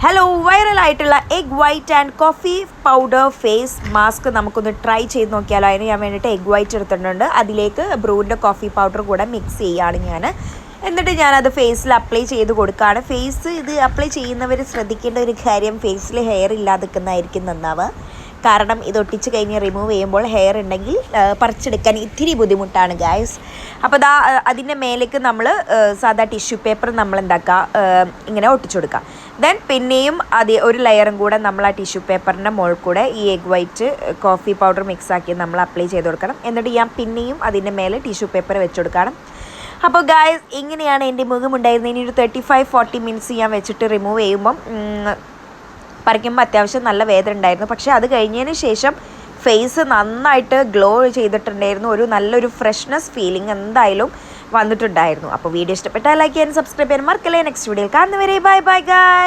Hello, വൈറലായിട്ടുള്ള egg white and coffee powder face mask നമുക്കൊന്ന് try ചെയ്ത് നോക്കിയാലോ. അതിന് ഞാൻ വേണ്ടിയിട്ട് എഗ് വൈറ്റ് എടുത്തിട്ടുണ്ട്. അതിലേക്ക് ബ്രൂവിൻ്റെ കോഫി പൗഡർ കൂടെ മിക്സ് ചെയ്യുകയാണ് ഞാൻ. എന്നിട്ട് ഞാനത് ഫേസിൽ അപ്ലൈ ചെയ്ത് കൊടുക്കുകയാണ്. ഫേസ് ഇത് അപ്ലൈ ചെയ്യുന്നവർ ശ്രദ്ധിക്കേണ്ട ഒരു കാര്യം, ഫേസിൽ ഹെയർ ഇല്ലാതിരിക്കുന്നതായിരിക്കും നന്നാവുക. കാരണം ഇത് ഒട്ടിച്ച് കഴിഞ്ഞ് റിമൂവ് ചെയ്യുമ്പോൾ ഹെയർ ഉണ്ടെങ്കിൽ പറിച്ചെടുക്കാൻ ഇത്തിരി ബുദ്ധിമുട്ടാണ് ഗായ്സ്. അപ്പോൾ അതിൻ്റെ മേലേക്ക് നമ്മൾ സാധാ ടിഷ്യൂ പേപ്പർ നമ്മൾ ഇങ്ങനെ ഒട്ടിച്ചു കൊടുക്കുക. ദെൻ പിന്നെയും ഒരു ലെയറും കൂടെ നമ്മൾ ആ ടിഷ്യൂ പേപ്പറിൻ്റെ മുകളിൽ കൂടെ ഈ egg white coffee powder mix ആക്കി നമ്മൾ അപ്ലൈ ചെയ്ത് കൊടുക്കണം. എന്നിട്ട് ഞാൻ പിന്നെയും അതിൻ്റെ മേലെ ടിഷ്യൂ പേപ്പർ വെച്ച് കൊടുക്കണം. അപ്പോൾ ഗായ്സ്, ഇങ്ങനെയാണ് എൻ്റെ മുഖം ഉണ്ടായിരുന്നത്. ഇനി ഒരു 35-40 മിനിറ്റ്സ് ഞാൻ വെച്ചിട്ട് റിമൂവ് ചെയ്യുമ്പം പറിക്കുമ്പോൾ അത്യാവശ്യം നല്ല വേദന ഉണ്ടായിരുന്നു. പക്ഷേ അത് കഴിഞ്ഞതിന് ശേഷം ഫേസ് നന്നായിട്ട് ഗ്ലോ ചെയ്തിട്ടുണ്ടായിരുന്നു. നല്ലൊരു ഫ്രഷ്നെസ് ഫീലിംഗ് എന്തായാലും വന്നിട്ടുണ്ടായിരുന്നു. അപ്പോൾ വീഡിയോ ഇഷ്ടപ്പെട്ടാൽ ലൈക്ക് ചെയ്യാൻ, സബ്സ്ക്രൈബ് ചെയ്യാൻ മറക്കല്ലേ. നെക്സ്റ്റ് വീഡിയോയിൽ കാണുന്നവരെ ബൈ ബൈ ഗായ്സ്.